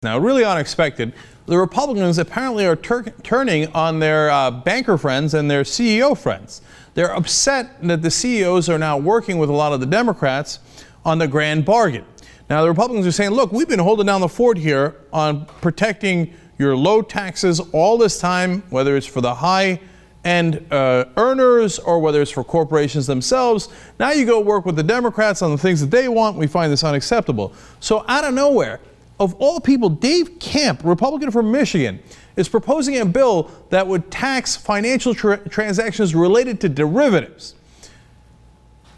Now, really unexpected, the Republicans apparently are turning on their banker friends and their CEO friends. They're upset that the CEOs are now working with a lot of the Democrats on the grand bargain. Now, the Republicans are saying, look, we've been holding down the fort here on protecting your low taxes all this time, whether it's for the high-end earners or whether it's for corporations themselves. Now you go work with the Democrats on the things that they want. We find this unacceptable. So out of nowhere, of all people, Dave Camp, Republican from Michigan, is proposing a bill that would tax financial transactions related to derivatives.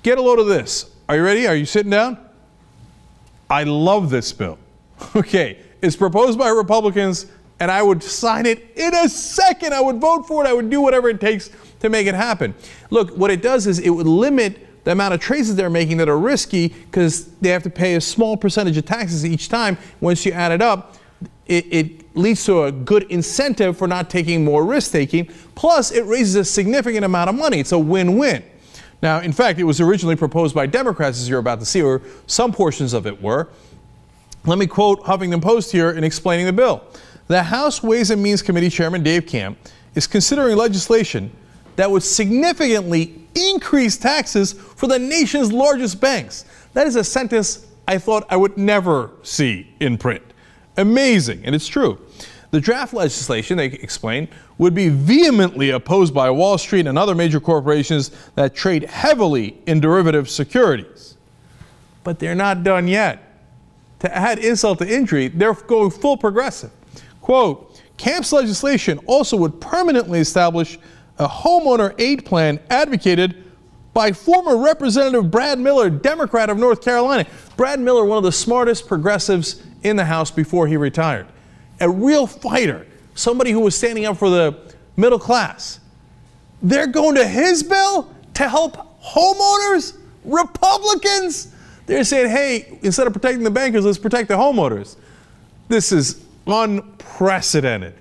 Get a load of this. Are you ready? Are you sitting down? I love this bill. Okay, it's proposed by Republicans, and I would sign it in a second. I would vote for it. I would do whatever it takes to make it happen. Look, what it does is it would limit the amount of trades that they're making that are risky because they have to pay a small percentage of taxes each time. Once you add it up, it leads to a good incentive for not taking more risk-taking. Plus, it raises a significant amount of money. It's a win-win. Now, in fact, it was originally proposed by Democrats, as you're about to see, or some portions of it were. Let me quote Huffington Post here in explaining the bill. The House Ways and Means Committee Chairman Dave Camp is considering legislation that would significantly increase taxes for the nation's largest banks. That is a sentence I thought I would never see in print. Amazing, and it's true. The draft legislation, they explain, would be vehemently opposed by Wall Street and other major corporations that trade heavily in derivative securities. But they're not done yet. To add insult to injury, they're going full progressive. Quote, Camp's legislation also would permanently establish a homeowner aid plan advocated by former Representative Brad Miller, Democrat of North Carolina. Brad Miller, one of the smartest progressives in the House before he retired. A real fighter, somebody who was standing up for the middle class. They're going to his bill to help homeowners? Republicans? They're saying, hey, instead of protecting the bankers, let's protect the homeowners. This is unprecedented.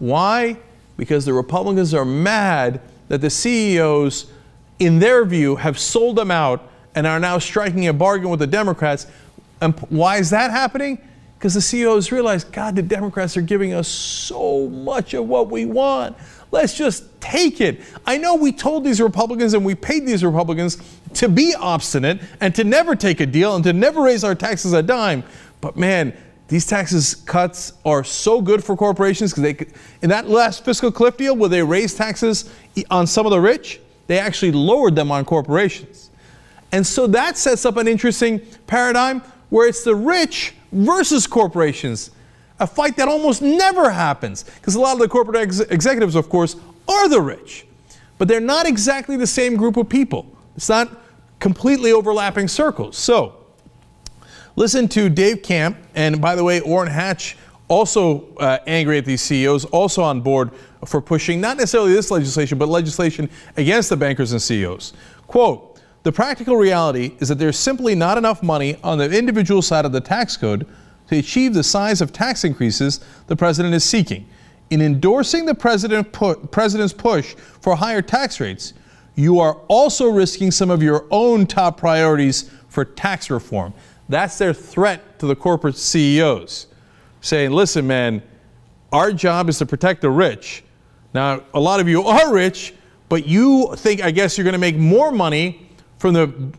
Why? Because the Republicans are mad that the CEOs, in their view, have sold them out and are now striking a bargain with the Democrats. And why is that happening? Because the CEOs realize, God, the Democrats are giving us so much of what we want. Let's just take it. I know we told these Republicans and we paid these Republicans to be obstinate and to never take a deal and to never raise our taxes a dime. But man, these taxes cuts are so good for corporations because in that last fiscal cliff deal where they raised taxes on some of the rich, they actually lowered them on corporations. And so that sets up an interesting paradigm where it's the rich versus corporations, a fight that almost never happens because a lot of the corporate executives, of course, are the rich. But they're not exactly the same group of people. It's not completely overlapping circles. So listen to Dave Camp, and by the way, Orrin Hatch, also angry at these CEOs, also on board for pushing not necessarily this legislation, but legislation against the bankers and CEOs. Quote, the practical reality is that there's simply not enough money on the individual side of the tax code to achieve the size of tax increases the president is seeking. In endorsing the president's push for higher tax rates, you are also risking some of your own top priorities for tax reform. That's their threat to the corporate CEOs, saying, listen, man, our job is to protect the rich. Now, a lot of you are rich, but you think, I guess, you're going to make more money from the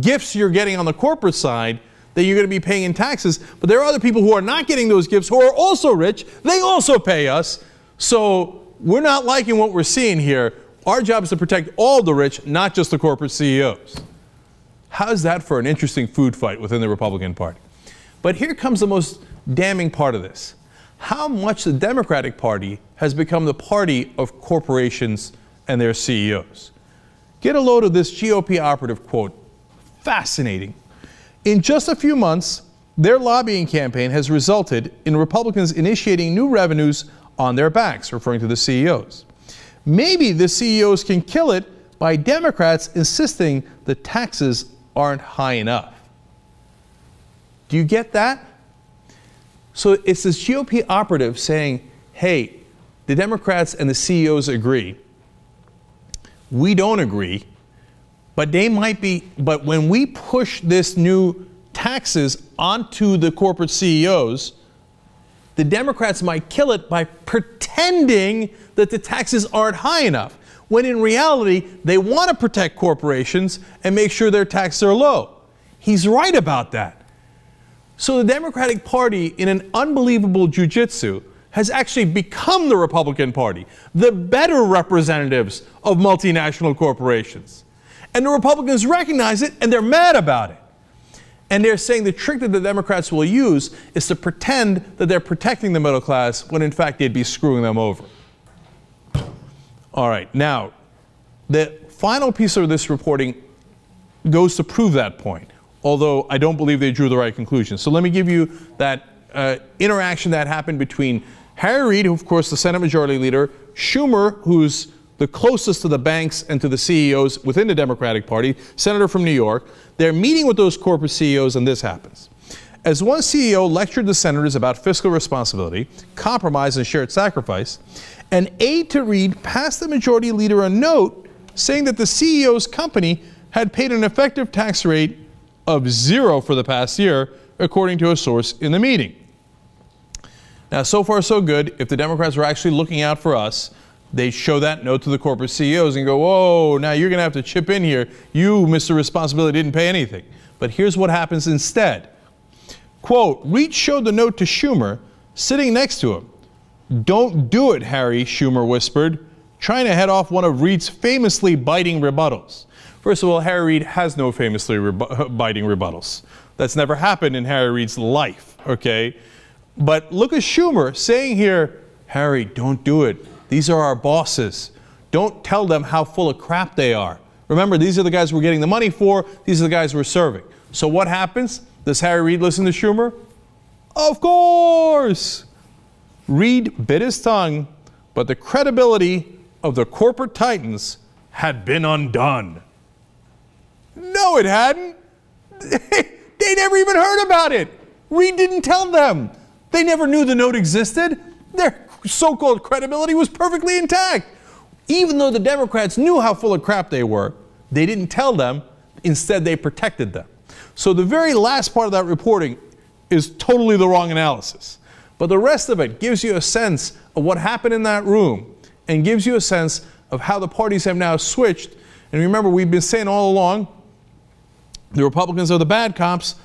gifts you're getting on the corporate side that you're going to be paying in taxes. But there are other people who are not getting those gifts who are also rich. They also pay us. So we're not liking what we're seeing here. Our job is to protect all the rich, not just the corporate CEOs. How's that for an interesting food fight within the Republican Party? But here comes the most damning part of this. How much the Democratic Party has become the party of corporations and their CEOs. Get a load of this GOP operative quote. Fascinating. In just a few months, their lobbying campaign has resulted in Republicans initiating new revenues on their backs, referring to the CEOs. Maybe the CEOs can kill it by Democrats insisting the taxes aren't high enough. Do you get that? So it's this GOP operative saying, hey, the Democrats and the CEOs agree. We don't agree, but but when we push this new taxes onto the corporate CEOs, the Democrats might kill it by pretending that the taxes aren't high enough, when in reality, they want to protect corporations and make sure their taxes are low. He's right about that. So the Democratic Party, in an unbelievable jujitsu, has actually become the Republican Party, the better representatives of multinational corporations. And the Republicans recognize it, and they're mad about it. And they're saying the trick that the Democrats will use is to pretend that they're protecting the middle class when in fact they'd be screwing them over. All right, now, the final piece of this reporting goes to prove that point, although I don't believe they drew the right conclusion. So let me give you that interaction that happened between Harry Reid, who of course the Senate Majority Leader, Schumer, who's the closest to the banks and to the CEOs within the Democratic Party, senator from New York. They're meeting with those corporate CEOs, and this happens. As one CEO lectured the senators about fiscal responsibility, compromise, and shared sacrifice, an aide to Reid passed the Majority Leader a note saying that the CEO's company had paid an effective tax rate of 0 for the past year, according to a source in the meeting. Now, so far so good. If the Democrats were actually looking out for us, they show that note to the corporate CEOs and go, whoa, now you're going to have to chip in here. You, Mr. Responsibility, didn't pay anything. But here's what happens instead. Quote, Reid showed the note to Schumer, sitting next to him. Don't do it, Harry, Schumer whispered, trying to head off one of Reid's famously biting rebuttals. First of all, Harry Reid has no famously biting rebuttals. That's never happened in Harry Reid's life, okay? But look at Schumer saying here, Harry, don't do it. These are our bosses. Don't tell them how full of crap they are. Remember, these are the guys we're getting the money for. These are the guys we're serving. So what happens? Does Harry Reid listen to Schumer? Of course! Reid bit his tongue, but the credibility of the corporate titans had been undone. No, it hadn't. They never even heard about it. Reid didn't tell them. They never knew the note existed. Their so-called credibility was perfectly intact. Even though the Democrats knew how full of crap they were, they didn't tell them. Instead, they protected them. So the very last part of that reporting is totally the wrong analysis. But the rest of it gives you a sense of what happened in that room and gives you a sense of how the parties have now switched. And remember, we've been saying all along, the Republicans are the bad cops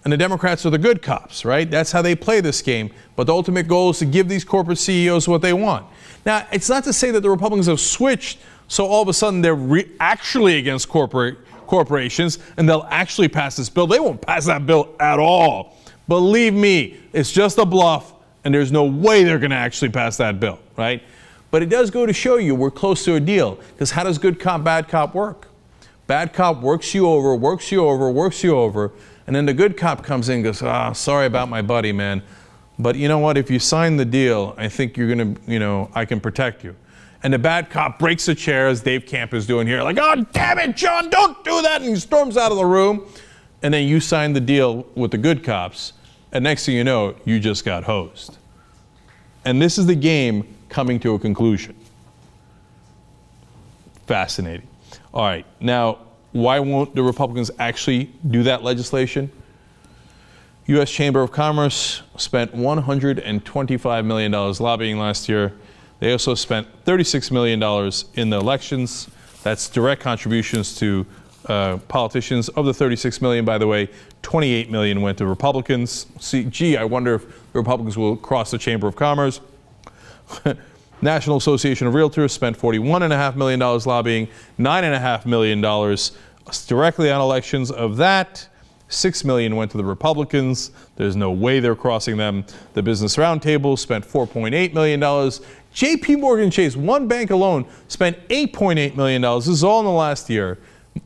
and the Democrats are the good cops, right? That's how they play this game. But the ultimate goal is to give these corporate CEOs what they want. Now, it's not to say that the Republicans have switched so all of a sudden they're actually against corporations and they'll actually pass this bill. They won't pass that bill at all. Believe me, it's just a bluff and there's no way they're going to actually pass that bill, right? But it does go to show you we're close to a deal, because how does good cop, bad cop work? Bad cop works you over, works you over, works you over, and then the good cop comes in and goes, sorry about my buddy, man. But you know what? If you sign the deal, I think you're going to, I can protect you. And the bad cop breaks a chair, as Dave Camp is doing here, like, oh, damn it, John, don't do that. And he storms out of the room. And then you sign the deal with the good cops. And next thing you know, you just got hosed. And this is the game coming to a conclusion. Fascinating. All right. Now, why won't the Republicans actually do that legislation? U.S. Chamber of Commerce spent $125 million lobbying last year. They also spent $36 million in the elections. That's direct contributions to politicians. Of the $36 million, by the way, $28 million went to Republicans. See, gee, I wonder if the Republicans will cross the Chamber of Commerce. National Association of Realtors spent $41.5 million lobbying, $9.5 million directly on elections. Of that, $6 million went to the Republicans. There's no way they're crossing them. The Business Roundtable spent $4.8 million. JP Morgan Chase, one bank alone, spent $8.8 million. This is all in the last year.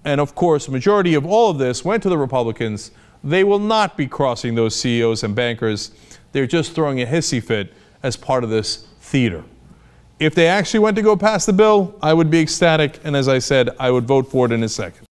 And of course, the majority of all of this went to the Republicans. They will not be crossing those CEOs and bankers. They're just throwing a hissy fit as part of this theater. If they actually went to go pass the bill, I would be ecstatic. And as I said, I would vote for it in a second.